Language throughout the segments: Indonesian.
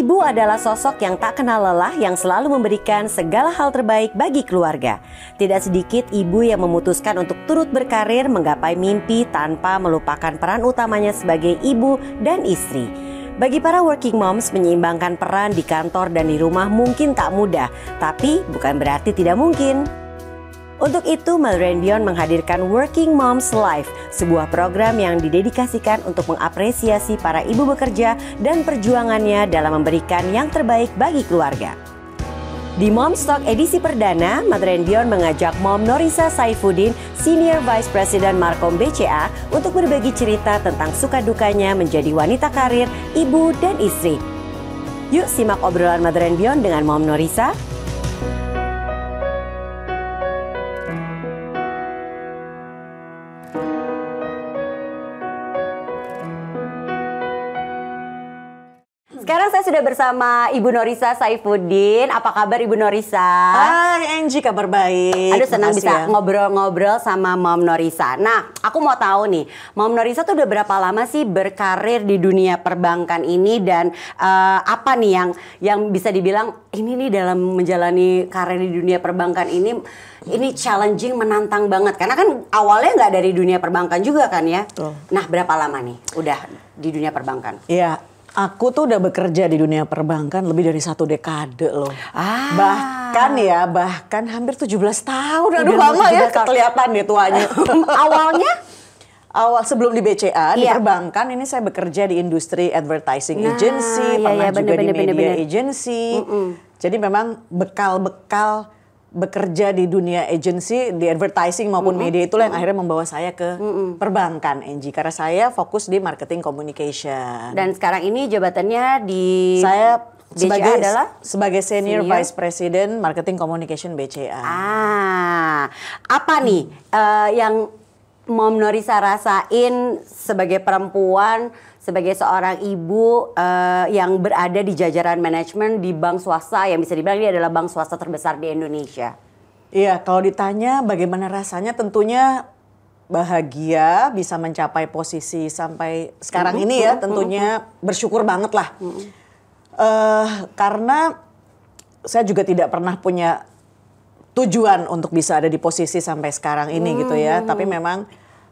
Ibu adalah sosok yang tak kenal lelah yang selalu memberikan segala hal terbaik bagi keluarga. Tidak sedikit ibu yang memutuskan untuk turut berkarir menggapai mimpi tanpa melupakan peran utamanya sebagai ibu dan istri. Bagi para working moms, menyeimbangkan peran di kantor dan di rumah mungkin tak mudah, tapi bukan berarti tidak mungkin. Untuk itu, Mother & Beyond menghadirkan Working Moms Live, sebuah program yang didedikasikan untuk mengapresiasi para ibu bekerja dan perjuangannya dalam memberikan yang terbaik bagi keluarga. Di Moms Talk edisi perdana, Mother & Beyond mengajak Mom Norisa Saifuddin, Senior Vice President Markom BCA, untuk berbagi cerita tentang suka dukanya menjadi wanita karir, ibu, dan istri. Yuk simak obrolan Mother & Beyond dengan Mom Norisa. Sekarang saya sudah bersama Ibu Norisa Saifuddin. Apa kabar Ibu Norisa? Hai Angie, kabar baik. Aduh, senang bisa ngobrol-ngobrol sama Mom Norisa. Nah, aku mau tahu nih, Mom Norisa tuh udah berapa lama sih berkarir di dunia perbankan ini, dan apa nih yang bisa dibilang ini nih dalam menjalani karir di dunia perbankan ini challenging, menantang banget. Karena kan awalnya nggak dari dunia perbankan juga kan ya. Nah, berapa lama nih udah di dunia perbankan? Iya. Aku tuh udah bekerja di dunia perbankan lebih dari 1 dekade loh. Bahkan hampir 17 tahun. Aduh, lama ya, kelihatan deh tuanya. Awal sebelum di BCA, di perbankan ini saya bekerja di industri advertising agency, pernah juga di media agency. Jadi memang bekal-bekal bekerja di dunia agency, di advertising maupun media itulah yang akhirnya membawa saya ke perbankan, Angie. Karena saya fokus di marketing communication. Dan sekarang ini jabatannya di saya BCA adalah sebagai Senior Vice President Marketing Communication BCA. Apa nih yang Mom Norisa rasain sebagai perempuan, sebagai seorang ibu yang berada di jajaran manajemen di bank swasta yang bisa dibilang ini adalah bank swasta terbesar di Indonesia? Iya, kalau ditanya bagaimana rasanya, tentunya bahagia bisa mencapai posisi sampai sekarang ini ya, tentunya bersyukur banget lah. Karena saya juga tidak pernah punya tujuan untuk bisa ada di posisi sampai sekarang ini gitu ya. Tapi memang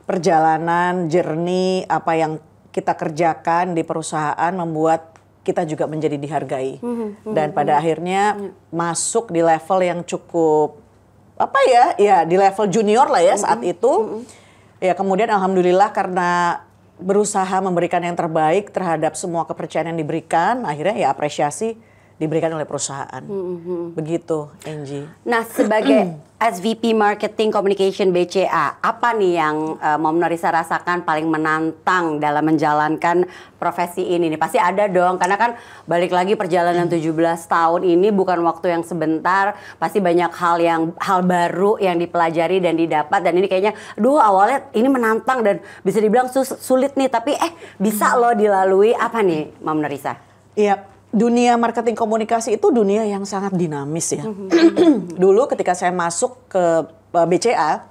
perjalanan, journey, apa yang kita kerjakan di perusahaan membuat kita juga menjadi dihargai. Dan pada akhirnya masuk di level yang cukup, di level junior lah ya saat itu. Ya kemudian alhamdulillah karena berusaha memberikan yang terbaik terhadap semua kepercayaan yang diberikan, akhirnya ya apresiasi diberikan oleh perusahaan. Begitu, Angie. Nah, sebagai SVP Marketing Communication BCA, apa nih yang Mom Norisa rasakan paling menantang dalam menjalankan profesi ini? Pasti ada dong, karena kan balik lagi perjalanan 17 tahun ini bukan waktu yang sebentar. Pasti banyak hal baru yang dipelajari dan didapat, dan ini kayaknya awalnya ini menantang dan bisa dibilang sulit nih, tapi bisa loh dilalui. Apa nih Mom Norisa? Iya. Dunia marketing komunikasi itu dunia yang sangat dinamis ya. Dulu ketika saya masuk ke BCA,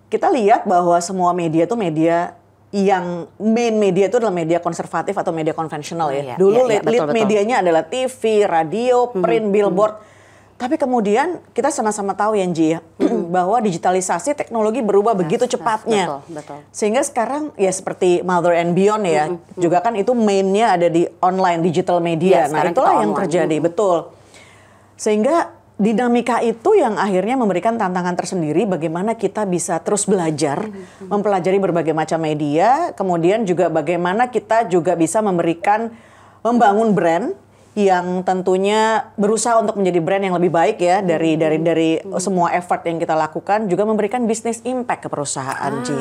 kita lihat bahwa semua media itu media yang main media itu adalah media konservatif atau media konvensional ya. Dulu lead medianya adalah TV, radio, print, billboard. Tapi kemudian kita sama-sama tahu ya, Angie, bahwa digitalisasi teknologi berubah begitu cepatnya. Betul. Sehingga sekarang ya seperti Mother & Beyond ya, juga kan itu mainnya ada di online digital media. Nah itulah yang terjadi, betul. Sehingga dinamika itu yang akhirnya memberikan tantangan tersendiri bagaimana kita bisa terus belajar, mempelajari berbagai macam media, kemudian juga bagaimana kita juga bisa membangun brand yang tentunya berusaha untuk menjadi brand yang lebih baik ya dari semua effort yang kita lakukan, juga memberikan business impact ke perusahaan, Ji.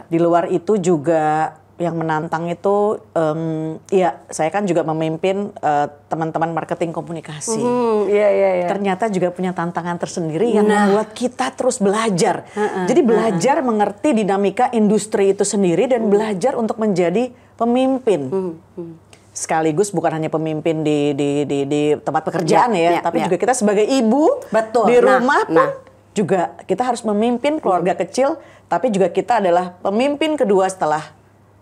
Di luar itu juga yang menantang itu, saya kan juga memimpin teman-teman marketing komunikasi. Ternyata juga punya tantangan tersendiri yang membuat kita terus belajar. Jadi belajar mengerti dinamika industri itu sendiri dan belajar untuk menjadi pemimpin. Sekaligus bukan hanya pemimpin di tempat pekerjaan tapi juga kita sebagai ibu di rumah pun juga kita harus memimpin keluarga kecil, tapi juga kita adalah pemimpin kedua setelah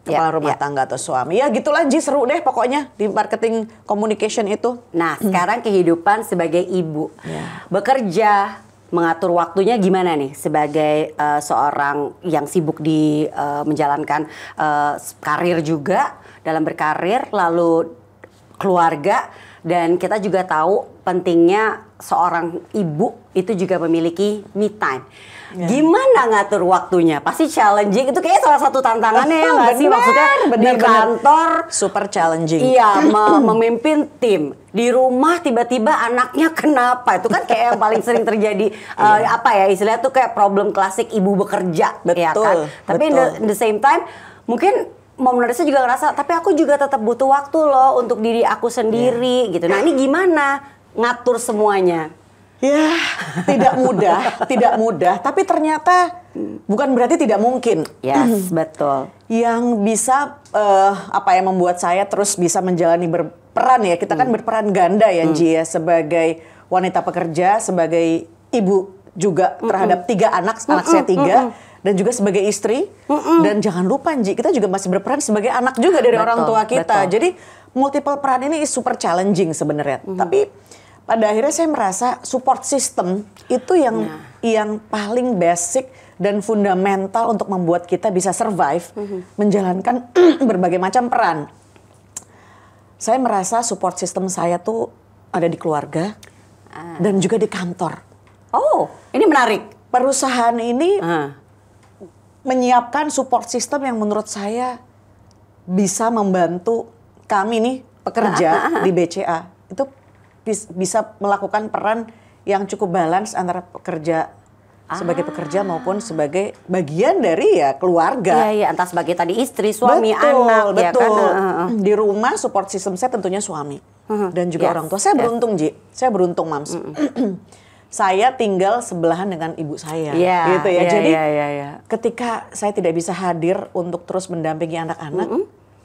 kepala rumah tangga atau suami. Ya gitulah Ji, seru deh pokoknya di marketing communication itu. Nah, sekarang kehidupan sebagai ibu. Bekerja, mengatur waktunya gimana nih sebagai seorang yang sibuk di menjalankan karir juga, dalam berkarir, lalu keluarga, dan kita juga tahu pentingnya seorang ibu itu juga memiliki me time. Gimana ngatur waktunya? Pasti challenging, itu kayak salah satu tantangannya ya nggak sih? Maksudnya di kantor super challenging. Iya, memimpin tim. Di rumah tiba-tiba anaknya kenapa? Itu kan kayak yang paling sering terjadi apa ya istilahnya tuh kayak problem klasik ibu bekerja. Betul. Ya kan? Tapi in the same time mungkin Mom Narisa juga ngerasa, tapi aku juga tetap butuh waktu loh untuk diri aku sendiri gitu. Nah, ini gimana ngatur semuanya? Ya, tidak mudah, tapi ternyata bukan berarti tidak mungkin. Yes, betul. Yang bisa membuat saya terus bisa menjalani berperan ya. Kita kan berperan ganda ya, Ji ya, sebagai wanita pekerja, sebagai ibu juga terhadap 3 anak saya 3, dan juga sebagai istri. Dan jangan lupa Ji, kita juga masih berperan sebagai anak juga dari orang tua kita. Jadi multiple peran ini super challenging sebenarnya. Tapi pada akhirnya saya merasa support system itu yang paling basic dan fundamental untuk membuat kita bisa survive menjalankan berbagai macam peran. Saya merasa support system saya tuh ada di keluarga dan juga di kantor. Oh, ini menarik. Perusahaan ini menyiapkan support system yang menurut saya bisa membantu kami nih pekerja di BCA itu bisa melakukan peran yang cukup balance antara pekerja sebagai pekerja maupun sebagai bagian dari ya keluarga. Iya, entah sebagai tadi istri, suami, anak. Betul. Ya kan? Di rumah support system saya tentunya suami dan juga orang tua. Saya beruntung Ji, saya beruntung Mams. Saya tinggal sebelahan dengan ibu saya, gitu ya. Jadi ketika saya tidak bisa hadir untuk terus mendampingi anak-anak,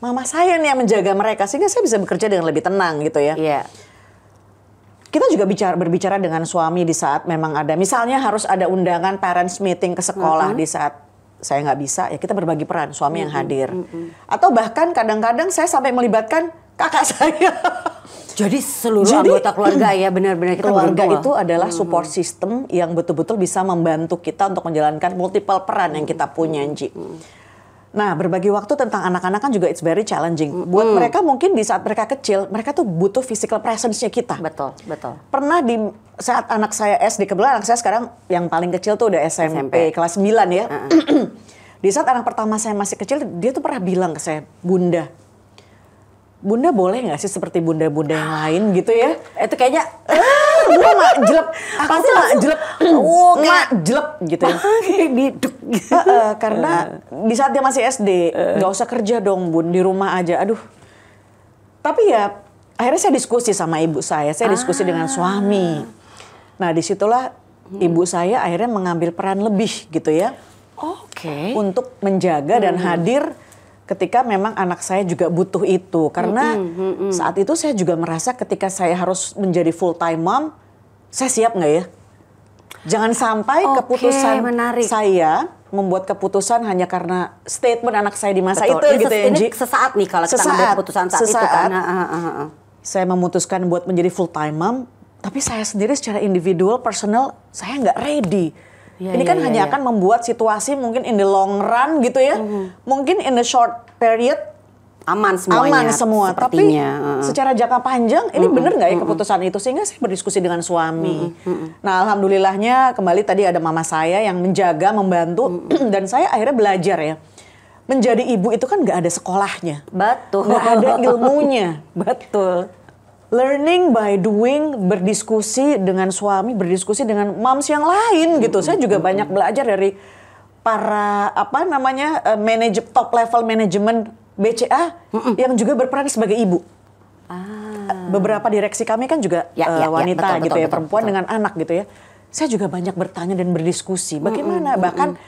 mama saya nih yang menjaga mereka sehingga saya bisa bekerja dengan lebih tenang gitu ya. Kita juga berbicara dengan suami di saat memang ada, misalnya harus ada undangan parents meeting ke sekolah di saat saya nggak bisa, ya kita berbagi peran, suami yang hadir. Atau bahkan kadang-kadang saya sampai melibatkan kakak saya. Jadi seluruh anggota keluarga ya benar-benar kita keluarga itu adalah support system yang betul-betul bisa membantu kita untuk menjalankan multiple peran yang kita punya, Ji. Nah, berbagi waktu tentang anak-anak kan juga it's very challenging. Buat mereka mungkin di saat mereka kecil, mereka tuh butuh physical presence-nya kita. Betul. Pernah di saat anak saya SD, kebetulan anak saya sekarang yang paling kecil tuh udah SMP. Kelas 9 ya. Di saat anak pertama saya masih kecil, dia tuh pernah bilang ke saya, Bunda boleh nggak sih seperti bunda-bunda yang lain gitu ya? Itu kayaknya gua nggak jelek, pasti nggak jelek, nggak jelek gitu ya. Karena di saat dia masih SD, nggak usah kerja dong Bun, di rumah aja. Aduh. Tapi ya akhirnya saya diskusi sama ibu saya diskusi dengan suami. Nah disitulah ibu saya akhirnya mengambil peran lebih gitu ya. Untuk menjaga dan hadir ketika memang anak saya juga butuh itu. Karena saat itu saya juga merasa ketika saya harus menjadi full time mom, saya siap nggak ya? Jangan sampai keputusan saya membuat keputusan hanya karena statement anak saya di masa itu gitu ya. Ini sesaat nih kalau kita ambil keputusan saat itu kan. Saya memutuskan buat menjadi full time mom, tapi saya sendiri secara individual, personal, saya nggak ready. Ini kan hanya akan membuat situasi mungkin in the long run gitu ya. Mungkin in the short period aman semuanya. Tapi secara jangka panjang ini benar nggak ya keputusan itu? Sehingga saya berdiskusi dengan suami. Nah alhamdulillahnya kembali tadi ada mama saya yang menjaga, membantu. Dan saya akhirnya belajar ya. Menjadi ibu itu kan nggak ada sekolahnya. Betul. Nggak ada ilmunya. Betul. Learning by doing, berdiskusi dengan suami, berdiskusi dengan moms yang lain gitu. Saya juga banyak belajar dari para top level manajemen BCA yang juga berperan sebagai ibu. Beberapa direksi kami kan juga wanita gitu ya, perempuan dengan anak gitu ya. Saya juga banyak bertanya dan berdiskusi bagaimana bahkan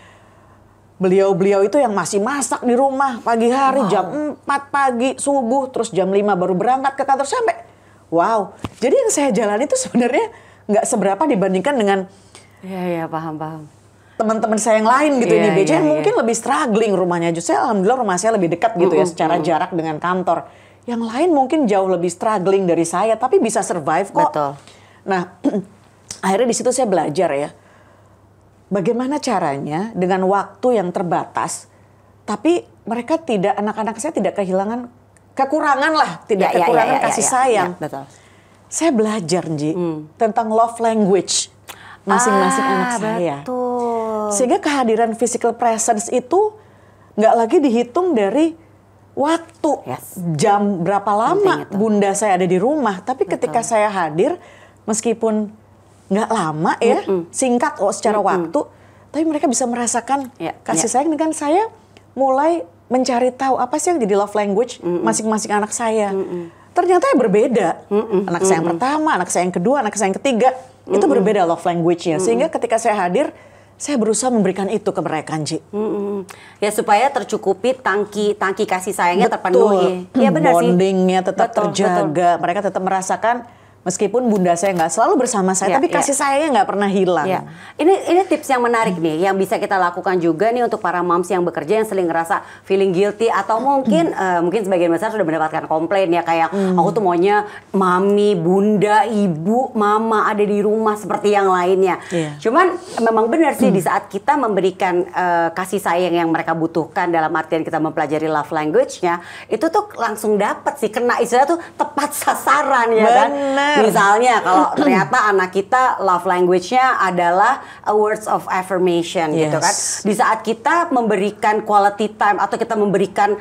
beliau-beliau itu yang masih masak di rumah pagi hari jam 4 pagi subuh terus jam 5 baru berangkat ke kantor sampai jadi yang saya jalani itu sebenarnya nggak seberapa dibandingkan dengan paham. teman-teman saya yang lain gitu ini BJ mungkin lebih struggling rumahnya. Justru alhamdulillah rumah saya lebih dekat gitu ya secara jarak dengan kantor. Yang lain mungkin jauh lebih struggling dari saya tapi bisa survive kok. Betul. Nah, akhirnya di situ saya belajar ya. Bagaimana caranya dengan waktu yang terbatas tapi mereka tidak, anak-anak saya tidak kehilangan kekurangan lah, tidak kekurangan kasih sayang. Betul. Saya belajar Nji tentang love language masing-masing anak saya. Betul. Sehingga kehadiran physical presence itu nggak lagi dihitung dari waktu, jam berapa lama bunda saya ada di rumah. Tapi ketika saya hadir, meskipun nggak lama ya, singkat secara waktu, tapi mereka bisa merasakan kasih sayang dengan saya. Mulai mencari tahu apa sih yang jadi love language masing-masing anak saya. Ternyata ya berbeda. Anak saya yang pertama, anak saya yang kedua, anak saya yang ketiga. Itu berbeda love language-nya. Sehingga ketika saya hadir, saya berusaha memberikan itu ke mereka, Nji. Ya supaya tercukupi tangki kasih sayangnya terpenuhi. Ya benar sih. Bondingnya tetap terjaga. Mereka tetap merasakan meskipun bunda saya nggak selalu bersama saya, tapi kasih sayangnya nggak pernah hilang. Ya. Ini tips yang menarik nih, yang bisa kita lakukan juga nih untuk para moms yang bekerja yang sering ngerasa feeling guilty atau mungkin sebagian besar sudah mendapatkan komplain ya kayak aku tuh maunya mami, bunda, ibu, mama ada di rumah seperti yang lainnya. Cuman memang benar sih di saat kita memberikan kasih sayang yang mereka butuhkan dalam artian kita mempelajari love language-nya, itu tuh langsung dapat sih, kena istilah tuh tepat sasaran ya kan. Misalnya kalau ternyata anak kita love language-nya adalah words of affirmation gitu kan. Di saat kita memberikan quality time atau kita memberikan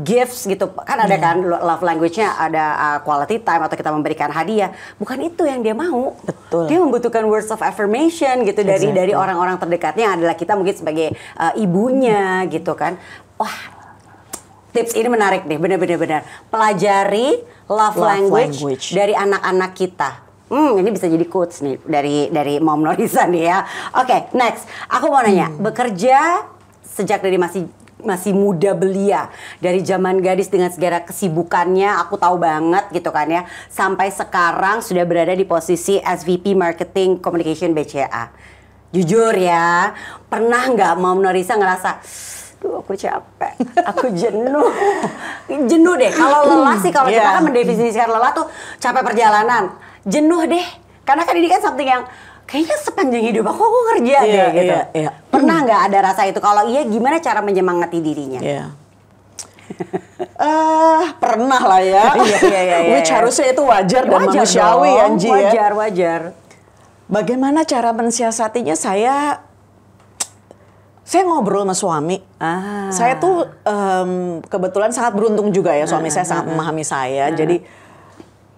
gifts gitu kan ada kan love language-nya ada quality time atau kita memberikan hadiah. Bukan itu yang dia mau. Betul. Dia membutuhkan words of affirmation gitu dari orang-orang terdekatnya yang adalah kita mungkin sebagai ibunya gitu kan. Wah, tips ini menarik nih, benar-benar pelajari love language dari anak-anak kita. Ini bisa jadi quotes nih dari Mom Norisa nih ya. Oke, next. Aku mau nanya, bekerja sejak dari masih muda belia, dari zaman gadis dengan segala kesibukannya, aku tahu banget gitu kan ya, sampai sekarang sudah berada di posisi SVP Marketing Communication BCA. Jujur ya, pernah nggak Mom Norisa ngerasa, duh aku capek, aku jenuh. Jenuh deh, kalau lelah sih, kalau kita kan mendefinisikan lelah tuh capek perjalanan. Jenuh deh, karena kan ini kan something yang kayaknya sepanjang hidup aku kerja deh gitu. Pernah nggak ada rasa itu? Kalau iya, gimana cara menyemangati dirinya? Pernah lah ya. Which harusnya itu wajar dan manusiawi ya, Nji ya. Wajar. Bagaimana cara mensiasatinya? Saya ngobrol sama suami. Saya tuh kebetulan sangat beruntung juga ya, suami saya sangat memahami saya. Jadi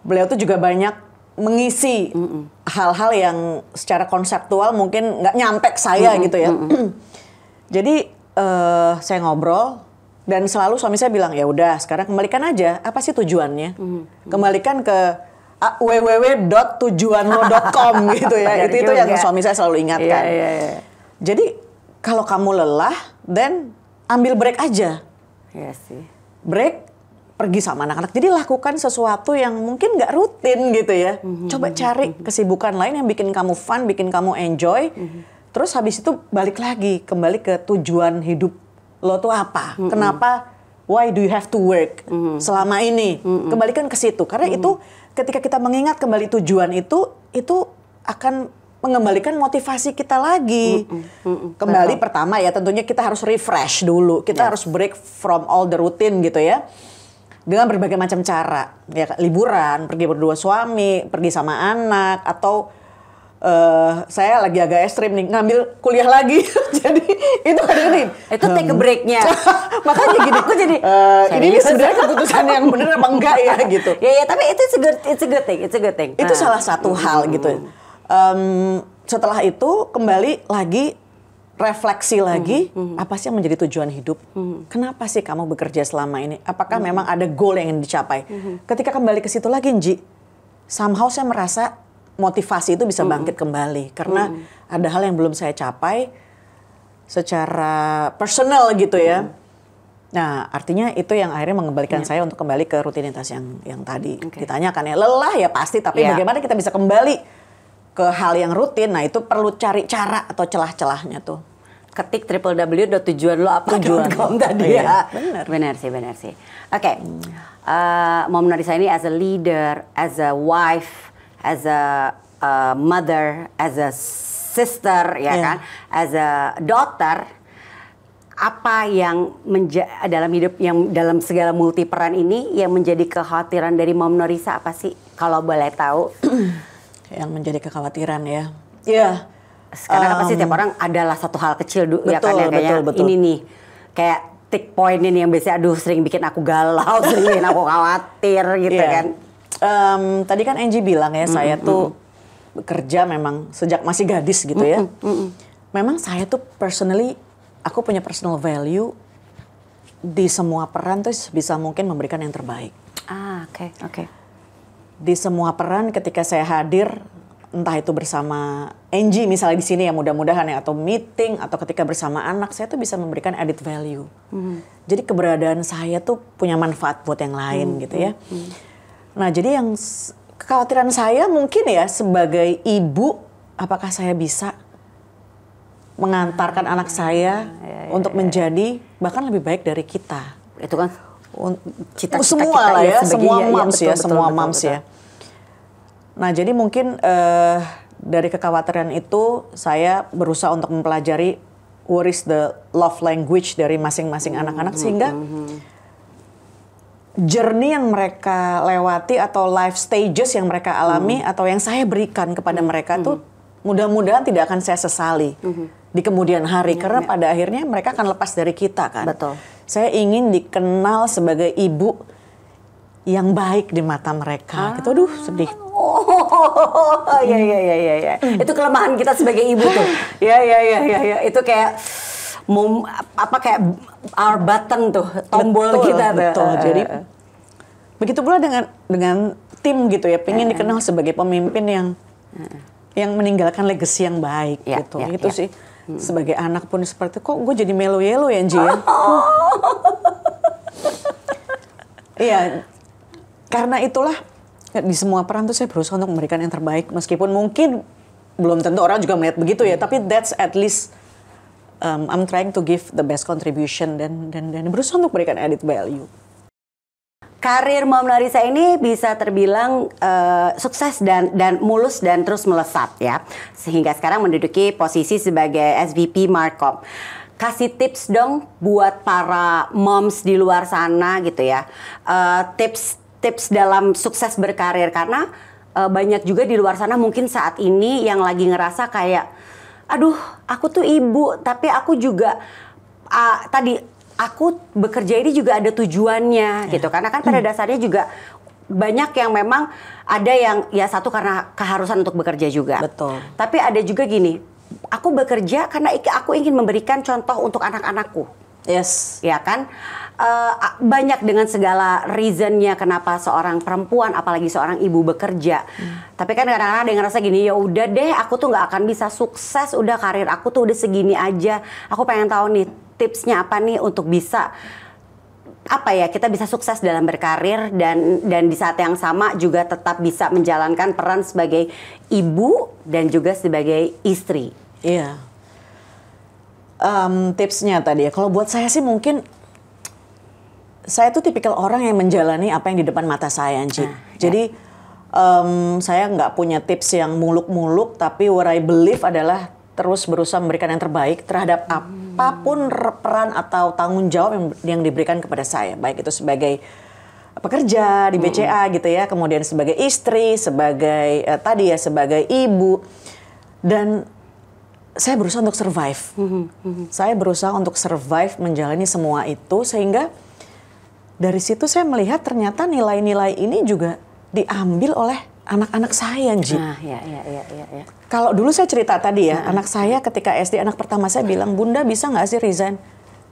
beliau tuh juga banyak mengisi hal-hal yang secara konseptual mungkin nggak nyampe ke saya gitu ya. Jadi saya ngobrol dan selalu suami saya bilang, ya udah sekarang kembalikan aja apa sih tujuannya. Kembalikan ke www.tujuanlo.com gitu ya. Itu yang suami saya selalu ingatkan. Jadi kalau kamu lelah, then ambil break aja. Iya sih. Break, pergi sama anak-anak. Jadi lakukan sesuatu yang mungkin nggak rutin gitu ya. Coba cari kesibukan lain yang bikin kamu fun, bikin kamu enjoy. Terus habis itu balik lagi, kembali ke tujuan hidup lo tuh apa. Kenapa, why do you have to work selama ini. Kembalikan ke situ. Karena itu ketika kita mengingat kembali tujuan itu akan mengembalikan motivasi kita lagi. Kembali pertama ya tentunya kita harus refresh dulu. Kita harus break from all the routine gitu ya. Dengan berbagai macam cara. Ya, liburan, pergi berdua suami, pergi sama anak, atau saya lagi agak ekstrim nih, ngambil kuliah lagi. Jadi itu kadang-kadang itu take a break-nya. Makanya gini, aku jadi ini sebenarnya keputusan yang benar apa enggak ya gitu. Ya, tapi itu it's a good thing. Itu salah satu hal gitu. Setelah itu kembali lagi refleksi lagi, apa sih yang menjadi tujuan hidup? Kenapa sih kamu bekerja selama ini? Apakah memang ada goal yang ingin dicapai? Ketika kembali ke situ lagi, Nji, somehow saya merasa motivasi itu bisa bangkit kembali. Karena ada hal yang belum saya capai secara personal gitu ya. Nah, artinya itu yang akhirnya mengembalikan saya untuk kembali ke rutinitas yang tadi ditanyakan ya. Lelah ya pasti, tapi bagaimana kita bisa kembali ke hal yang rutin, nah itu perlu cari cara atau celah-celahnya tuh. Ketik www.tujuanloapa.com tadi ya. Benar sih. Oke. Mom Narisa ini as a leader, as a wife, as a mother, as a sister, ya kan, as a daughter, apa yang dalam hidup yang dalam segala multi peran ini yang menjadi kekhawatiran dari Mom Narisa apa sih? Kalau boleh tahu. Yang menjadi kekhawatiran ya. Iya. Karena pasti setiap orang adalah satu hal kecil ya kan yang kayaknya betul. Ini nih kayak tick point ini yang biasanya sering bikin aku galau, sering bikin aku khawatir gitu kan. Tadi kan Angie bilang ya, saya tuh bekerja memang sejak masih gadis gitu ya. Memang saya tuh personally, aku punya personal value di semua peran tuh bisa mungkin memberikan yang terbaik. Oke. Di semua peran ketika saya hadir, entah itu bersama Angie misalnya di sini ya mudah-mudahan ya, atau meeting atau ketika bersama anak, saya tuh bisa memberikan added value. Jadi keberadaan saya tuh punya manfaat buat yang lain gitu ya. Nah jadi yang kekhawatiran saya mungkin ya sebagai ibu, apakah saya bisa mengantarkan anak saya untuk menjadi bahkan lebih baik dari kita. Itu kan cita-cita semua lah ya, semua moms ya, semua moms ya. Nah jadi mungkin dari kekhawatiran itu saya berusaha untuk mempelajari what is the love language dari masing-masing anak-anak sehingga journey yang mereka lewati atau life stages yang mereka alami atau yang saya berikan kepada mereka tuh mudah-mudahan tidak akan saya sesali di kemudian hari karena pada akhirnya mereka akan lepas dari kita kan. Betul. Saya ingin dikenal sebagai ibu yang baik di mata mereka. Gitu, aduh sedih. Iya. Itu kelemahan kita sebagai ibu tuh. Ya. Itu kayak kayak our button tuh, tombol kita tuh. Betul. Jadi begitu pula dengan tim gitu ya, pengen dikenal sebagai pemimpin yang meninggalkan legacy yang baik gitu. Itu sih. Sebagai anak pun seperti kok gue jadi melo-yelo ya Angie ya. Iya. Karena itulah di semua peran tuh saya berusaha untuk memberikan yang terbaik meskipun mungkin belum tentu orang juga melihat begitu ya, tapi that's at least I'm trying to give the best contribution dan berusaha untuk memberikan added value. Karir Mom Narisa ini bisa terbilang sukses dan mulus dan terus melesat ya, sehingga sekarang menduduki posisi sebagai SVP Markom. Kasih tips dong buat para moms di luar sana gitu ya, tips dalam sukses berkarir karena banyak juga di luar sana mungkin saat ini yang lagi ngerasa kayak, aduh aku tuh ibu tapi aku juga aku bekerja ini juga ada tujuannya gitu. Karena kan pada dasarnya juga banyak yang memang ada yang ya satu karena keharusan untuk bekerja juga. Betul. Tapi ada juga gini, aku bekerja karena aku ingin memberikan contoh untuk anak-anakku. Yes. Ya kan? Banyak dengan segala reasonnya kenapa seorang perempuan apalagi seorang ibu bekerja. Tapi kan kadang-kadang ada yang ngerasa gini, ya udah deh aku tuh nggak akan bisa sukses, udah karir aku tuh udah segini aja. Aku pengen tahu nih tipsnya apa nih untuk bisa kita bisa sukses dalam berkarir dan di saat yang sama juga tetap bisa menjalankan peran sebagai ibu dan juga sebagai istri. Iya. Tipsnya tadi ya, kalau buat saya sih mungkin saya tuh tipikal orang yang menjalani apa yang di depan mata saya, Angie. Jadi saya nggak punya tips yang muluk-muluk, tapi what I believe adalah terus berusaha memberikan yang terbaik terhadap apapun peran atau tanggung jawab yang diberikan kepada saya. Baik itu sebagai pekerja di BCA gitu ya, kemudian sebagai istri, sebagai sebagai ibu. Dan saya berusaha untuk survive. Saya berusaha untuk survive menjalani semua itu sehingga dari situ saya melihat ternyata nilai-nilai ini juga diambil oleh anak-anak saya, Angie. Iya. Kalau dulu saya cerita tadi ya, anak saya ketika SD, anak pertama saya bilang, Bunda bisa nggak sih resign?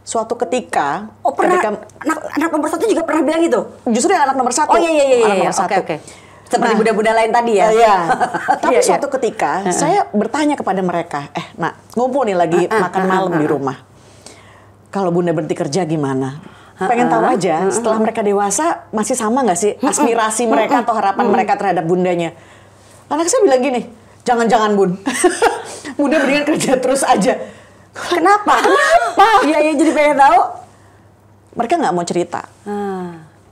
Suatu ketika, anak nomor 1 juga pernah bilang gitu? Justru yang anak nomor 1. Oh iya. Anak nomor 1. Oke. Seperti bunda-bunda lain tadi ya? Iya. Tapi suatu ketika, saya bertanya kepada mereka, ngumpul nih lagi makan malam di rumah. Kalau Bunda berhenti kerja gimana? Pengen tahu aja, setelah mereka dewasa masih sama nggak sih aspirasi mereka atau harapan mereka terhadap bundanya? Anak saya bilang gini, Jangan-jangan Bun. Bunda mendingan kerja terus aja. Kenapa? Iya, jadi pengen tahu. Mereka nggak mau cerita.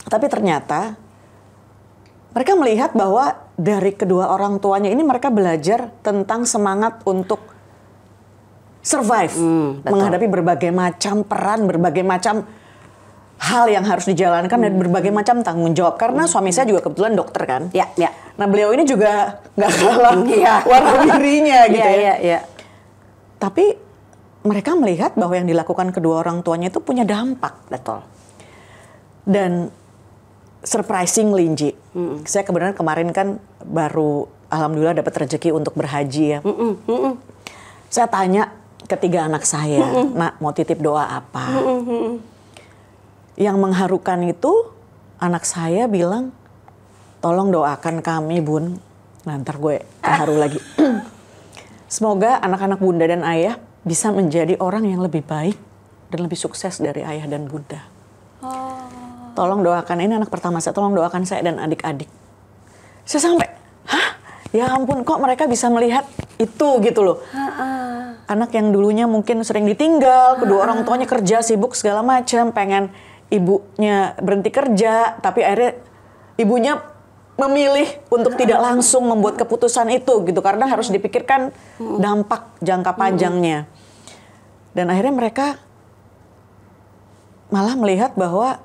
Tapi ternyata mereka melihat bahwa dari kedua orang tuanya ini mereka belajar tentang semangat untuk survive, menghadapi berbagai macam peran, berbagai macam hal yang harus dijalankan dan berbagai macam tanggung jawab. Karena suami saya juga kebetulan dokter kan. Ya. Nah beliau ini juga nggak kalah warna birunya gitu ya. Tapi mereka melihat bahwa yang dilakukan kedua orang tuanya itu punya dampak. Betul. Dan surprisingly, Ji, saya kebetulan kemarin kan baru alhamdulillah dapat rezeki untuk berhaji ya. Saya tanya ketiga anak saya, nak mau titip doa apa? Yang mengharukan itu anak saya bilang, tolong doakan kami Bun. Nah ntar gue terharu lagi. Semoga anak-anak Bunda dan Ayah bisa menjadi orang yang lebih baik dan lebih sukses dari Ayah dan Bunda. Tolong doakan, ini anak pertama saya, tolong doakan saya dan adik-adik. Saya sampai, ya ampun kok mereka bisa melihat itu gitu loh. Anak yang dulunya mungkin sering ditinggal, kedua orang tuanya kerja sibuk segala macam, pengen ibunya berhenti kerja, tapi akhirnya ibunya memilih untuk tidak langsung membuat keputusan itu gitu, karena harus dipikirkan dampak jangka panjangnya. Dan akhirnya mereka malah melihat bahwa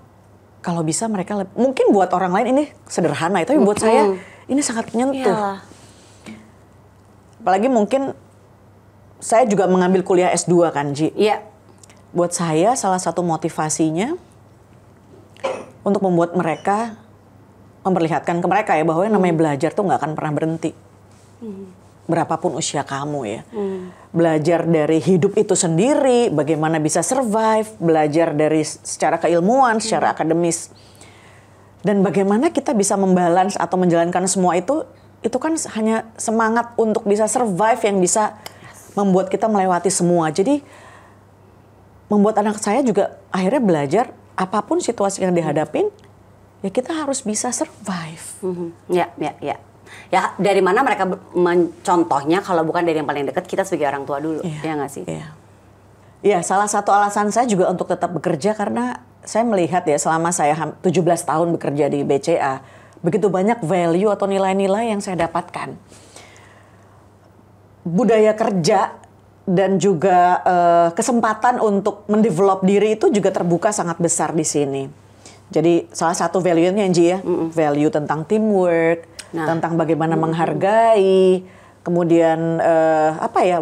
kalau bisa mereka mungkin buat orang lain ini sederhana, tapi buat saya ini sangat menyentuh. Apalagi mungkin saya juga mengambil kuliah S2 kan, Ji. Iya. Buat saya salah satu motivasinya untuk membuat mereka, memperlihatkan ke mereka ya bahwa yang namanya belajar tuh nggak akan pernah berhenti. Berapapun usia kamu ya. Belajar dari hidup itu sendiri, bagaimana bisa survive, belajar dari secara keilmuan, secara akademis. Dan bagaimana kita bisa membalance atau menjalankan semua itu kan hanya semangat untuk bisa survive yang bisa membuat kita melewati semua. Jadi membuat anak saya juga akhirnya belajar apapun situasi yang dihadapin, ya kita harus bisa survive. Ya. Ya dari mana mereka mencontohnya kalau bukan dari yang paling dekat kita sebagai orang tua dulu, ya nggak sih? Iya, salah satu alasan saya juga untuk tetap bekerja karena saya melihat ya selama saya 17 tahun bekerja di BCA, begitu banyak value atau nilai-nilai yang saya dapatkan. Budaya kerja dan juga kesempatan untuk mendevelop diri itu juga terbuka sangat besar di sini. Jadi salah satu value-nya Ji ya, value tentang teamwork, tentang bagaimana menghargai, kemudian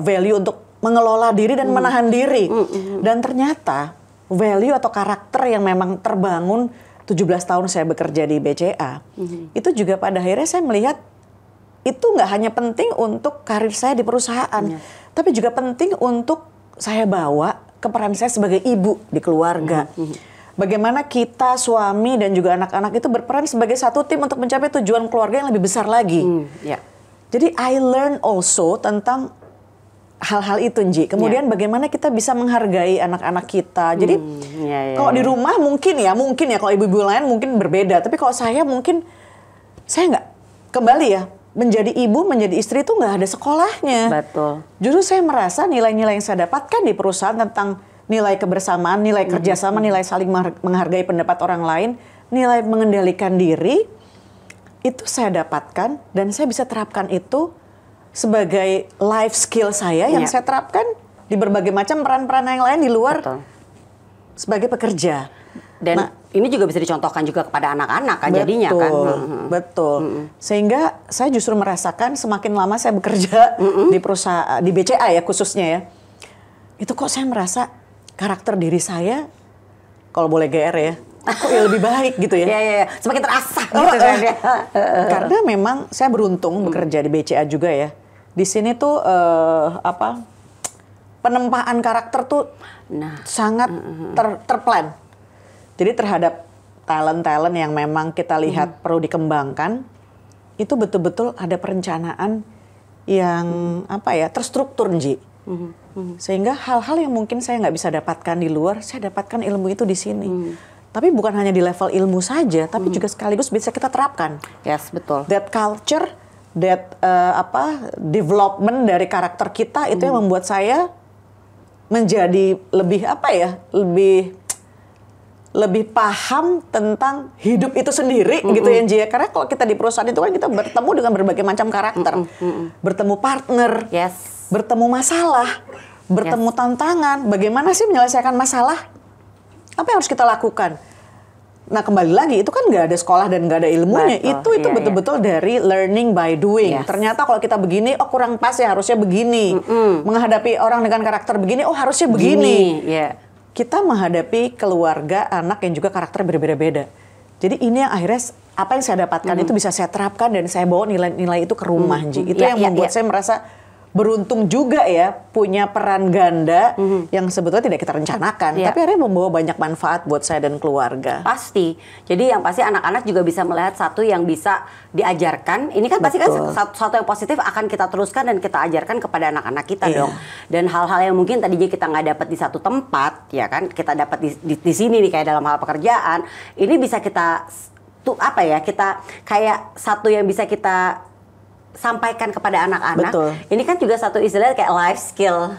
value untuk mengelola diri dan menahan diri. Dan ternyata value atau karakter yang memang terbangun 17 tahun saya bekerja di BCA, itu juga pada akhirnya saya melihat itu nggak hanya penting untuk karir saya di perusahaan, tapi juga penting untuk saya bawa ke peran saya sebagai ibu di keluarga. Bagaimana kita, suami, dan juga anak-anak itu berperan sebagai satu tim untuk mencapai tujuan keluarga yang lebih besar lagi. Jadi I learn also tentang hal-hal itu, Ji. Kemudian bagaimana kita bisa menghargai anak-anak kita. Jadi kalau di rumah mungkin ya kalau ibu-ibu lain mungkin berbeda. Tapi kalau saya mungkin, saya nggak kembali ya. Menjadi ibu, menjadi istri itu nggak ada sekolahnya. Betul. Justru saya merasa nilai-nilai yang saya dapatkan di perusahaan tentang nilai kebersamaan, nilai kerjasama, nilai saling menghargai pendapat orang lain, nilai mengendalikan diri, itu saya dapatkan dan saya bisa terapkan itu sebagai life skill saya yang saya terapkan di berbagai macam peran-peran yang lain di luar sebagai pekerja. Dan ini juga bisa dicontohkan juga kepada anak-anak kan jadinya kan. Betul. Sehingga saya justru merasakan semakin lama saya bekerja di perusahaan, di BCA ya khususnya ya, itu kok saya merasa karakter diri saya, kalau boleh GR ya, kok ya lebih baik gitu ya. Iya. Semakin terasa gitu kan ya. Karena memang saya beruntung bekerja di BCA juga ya. Di sini tuh penempaan karakter tuh sangat terplan. Jadi terhadap talent-talent yang memang kita lihat perlu dikembangkan, itu betul-betul ada perencanaan yang terstruktur, Ji. Sehingga hal-hal yang mungkin saya nggak bisa dapatkan di luar, saya dapatkan ilmu itu di sini. Tapi bukan hanya di level ilmu saja, tapi juga sekaligus bisa kita terapkan. Yes, betul. That culture development dari karakter kita itu yang membuat saya menjadi lebih lebih paham tentang hidup itu sendiri gitu ya, Ji. Karena kalau kita di perusahaan itu kan kita bertemu dengan berbagai macam karakter, bertemu partner, bertemu masalah, bertemu tantangan. Bagaimana sih menyelesaikan masalah? Apa yang harus kita lakukan? Nah, kembali lagi itu kan nggak ada sekolah dan nggak ada ilmunya. Itu betul-betul dari learning by doing. Ternyata kalau kita begini, oh kurang pas ya, harusnya begini. Menghadapi orang dengan karakter begini, oh harusnya begini. Kita menghadapi keluarga, anak yang juga karakter berbeda-beda. Jadi ini yang akhirnya apa yang saya dapatkan itu bisa saya terapkan dan saya bawa nilai-nilai itu ke rumah, Ji. Itu yang membuat saya merasa beruntung juga ya, punya peran ganda yang sebetulnya tidak kita rencanakan, tapi akhirnya membawa banyak manfaat buat saya dan keluarga. Pasti. Jadi yang pasti anak-anak juga bisa melihat satu yang bisa diajarkan. Ini kan pasti kan satu yang positif akan kita teruskan dan kita ajarkan kepada anak-anak kita dong. Dan hal-hal yang mungkin tadinya kita nggak dapat di satu tempat, ya kan, kita dapat di sini nih, kayak dalam hal pekerjaan. Ini bisa kita kita kayak satu yang bisa kita sampaikan kepada anak-anak. Ini kan juga satu istilah kayak life skill.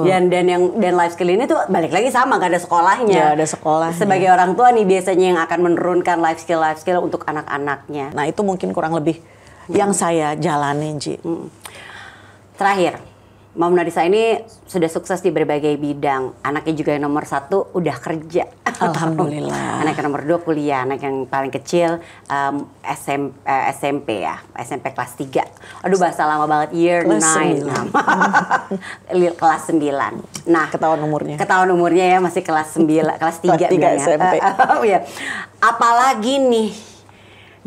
Dan life skill ini tuh balik lagi sama, gak ada sekolahnya. Gak ada sekolahnya. Sebagai orang tua nih biasanya yang akan menurunkan life skill untuk anak-anaknya. Nah, itu mungkin kurang lebih yang saya jalanin, Ji. Terakhir, Mom Narisa ini sudah sukses di berbagai bidang. Anaknya juga yang nomor 1 udah kerja. Alhamdulillah. Anak yang nomor 2 kuliah. Anak yang paling kecil SMP ya. SMP kelas 3. Aduh, bahasa lama banget. Year 9. Kelas 9. Nah, ketahuan umurnya. Ketahuan umurnya ya, masih kelas 9, kelas 3 SMP. Apalagi nih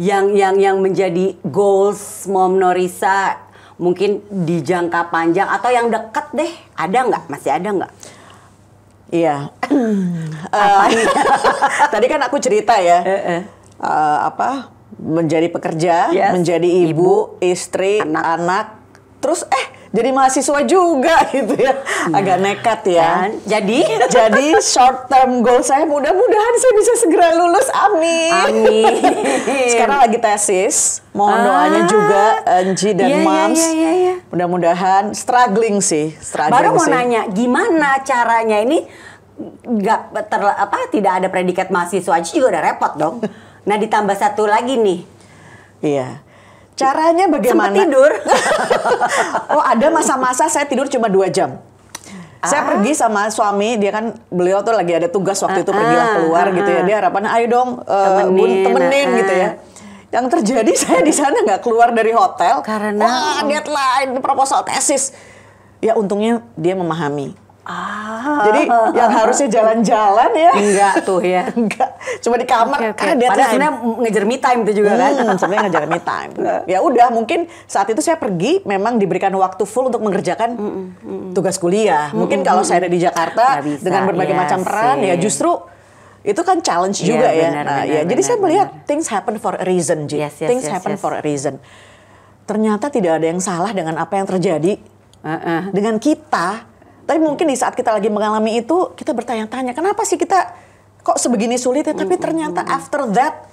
yang menjadi goals Mom Narisa mungkin di jangka panjang atau yang dekat deh, ada nggak? Masih ada nggak? Iya. Tadi kan aku cerita ya, menjadi pekerja, menjadi ibu, istri, anak, terus jadi mahasiswa juga gitu ya. Agak nekat ya. Jadi short term goal saya mudah-mudahan saya bisa segera lulus. Amin. Sekarang lagi tesis. Mohon doanya juga Anji dan Moms. Mudah-mudahan struggling sih. Baru mau nanya, gimana caranya ini tidak ada predikat mahasiswa aja juga udah repot dong. Nah, ditambah satu lagi nih. Iya. Caranya bagaimana? Sempet tidur. Oh, ada masa-masa saya tidur cuma 2 jam. Saya pergi sama suami, beliau tuh lagi ada tugas waktu itu, pergilah keluar gitu ya. Dia harapannya ayo dong temenin gitu ya. Yang terjadi saya di sana nggak keluar dari hotel karena deadline proposal tesis. Ya untungnya dia memahami. Jadi yang harusnya jalan-jalan ya enggak tuh ya. Enggak, cuma di kamar karena deadline. Padahal sebenarnya ngejar me time itu juga kan. Sebenarnya ngejar me time. Ya udah, mungkin saat itu saya pergi memang diberikan waktu full untuk mengerjakan tugas kuliah. Mungkin kalau saya ada di Jakarta dengan berbagai macam peran ya justru itu kan challenge juga ya. Jadi saya melihat things happen for a reason, Ji. Things happen for a reason. Ternyata tidak ada yang salah dengan apa yang terjadi dengan kita. Tapi mungkin di saat kita lagi mengalami itu, kita bertanya-tanya, kenapa sih kita kok sebegini sulit ya? Tapi ternyata after that,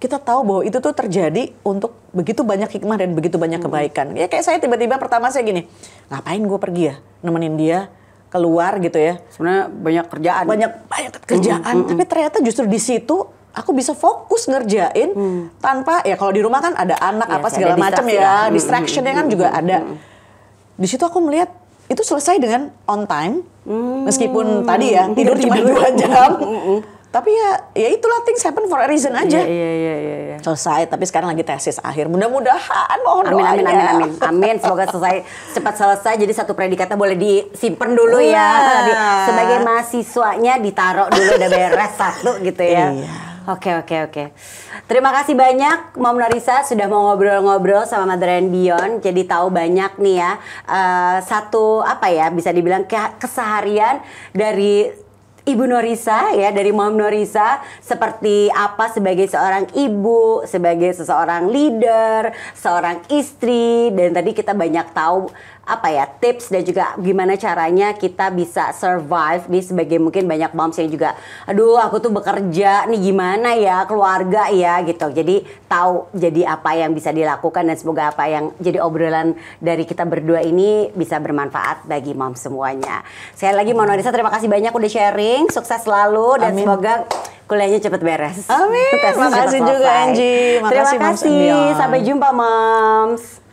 kita tahu bahwa itu tuh terjadi untuk begitu banyak hikmah dan begitu banyak kebaikan. Ya kayak saya tiba-tiba pertama saya gini, ngapain gue pergi ya? Nemenin dia keluar gitu ya. Sebenarnya banyak kerjaan. Banyak kerjaan, tapi ternyata justru di situ aku bisa fokus ngerjain tanpa, ya kalau di rumah kan ada anak apa segala macam ya, distractionnya kan juga ada. Di situ aku melihat, itu selesai dengan on time, meskipun tadi ya tidur cuma 2 jam, tapi ya itulah things happen for a reason aja. Iya. Selesai, tapi sekarang lagi tesis akhir. Mudah-mudahan, mohon doanya. Amin. Semoga cepat selesai. Jadi satu predikatnya boleh disimpan dulu ya. Sebagai mahasiswanya ditaruh dulu, udah beres satu gitu ya. Oke. Terima kasih banyak Mom Narisa sudah mau ngobrol-ngobrol sama Mother and Beyond. Jadi tahu banyak nih ya, satu bisa dibilang keseharian dari Ibu Narisa ya, dari Mom Narisa, seperti apa sebagai seorang ibu, sebagai seseorang leader, seorang istri, dan tadi kita banyak tahu apa ya, tips dan juga gimana caranya kita bisa survive nih sebagai mungkin banyak moms yang juga aduh aku tuh bekerja nih gimana ya keluarga ya gitu. Jadi tahu jadi apa yang bisa dilakukan dan semoga apa yang jadi obrolan dari kita berdua ini bisa bermanfaat bagi moms semuanya. Sekali lagi Mona Lisa terima kasih banyak udah sharing, sukses selalu dan semoga kuliahnya cepet beres. Amin. Terima kasih juga Angie. Terima kasih. Sampai jumpa moms.